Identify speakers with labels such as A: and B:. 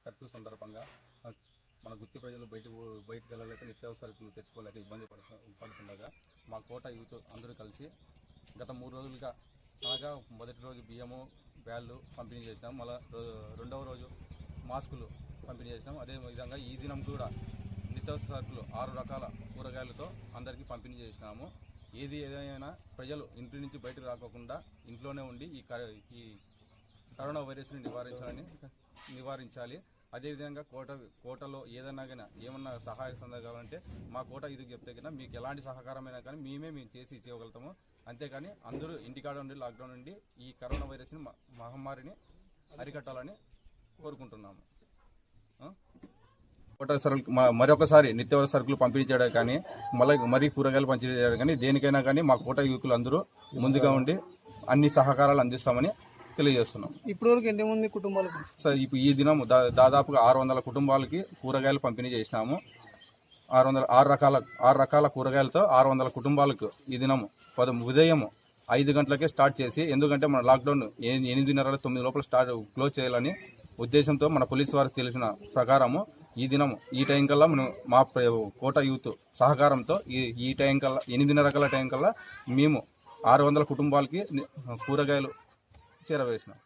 A: Curfew సందర్భంగా మన గుత్తి ప్రజలు బయటకు వెళ్ళలేక నిత్యావసరాలు తెచ్చుకోలేక ఇబ్బంది పడుతుండగా మా కోట యూత్ అందరూ కలిసి గత 3 రోజులుగా అనగా మొదటి రోజు బియ్యము బ్యాళ్ళు పంపిణీ చేసినాం, మళ్ళీ రెండవ రోజు మాస్కులు పంపిణీ చేసినాం. అదేవిధంగా ఈ దినం కూడా నిత్యావసర సరుకులు 6 రకాల కూరగాయలతో అందరికీ పంపిణీ చేసినాము. ఏదైనా ప్రజలు ఇంటి నుంచి బయటకు రాకోకుండా ఇంట్లోనే ఉండి ఈ కరోనా వైరస్ని నివారించాలి. అదేవిధంగా కోటలో ఏమన్నా సహాయ సందర్భాలంటే మా కోట ఇదికి చెప్తే కన్నా మీకు ఎలాంటి సహకారమైనా కానీ మేము చేసి ఇచ్చేయగలుగుతాము. అంతేకాని అందరూ ఇంటికాడ ఉండి లాక్డౌన్ నుండి ఈ కరోనా వైరస్ని మహమ్మారిని అరికట్టాలని కోరుకుంటున్నాము. కోట సరుకులు మరొకసారి నిత్యావసర సరుకులు పంపిణీ చేయడం కానీ మరీ కూరగాయలు పంపిణీ చేయడం కానీ దేనికైనా కానీ మా కోట యువకులు అందరూ ముందుగా ఉండి అన్ని సహకారాలు అందిస్తామని తెలియజేస్తున్నాం.
B: ఇప్పటివరకు ఎంతమంది కుటుంబాలకు
A: సార్ ఇప్పుడు ఈ దినం దాదాపుగా 600 కుటుంబాలకి కూరగాయలు పంపిణీ చేసినాము. 6 రకాల కూరగాయలతో 600 కుటుంబాలకు ఈ దినం ఉదయం 5 గంటలకే స్టార్ట్ చేసి, ఎందుకంటే మన లాక్డౌన్ 8:30 9 లోపల క్లోజ్ చేయాలని ఉద్దేశంతో మన పోలీసు వారికి తెలిసిన ప్రకారము ఈ దినం ఈ టైం కల్లా మనం మా కోట యూత్ సహకారంతో ఈ టైం కల్లా 8:30 టైం కల్లా మేము 600 కుటుంబాలకి కూరగాయలు చేరవేసినాం.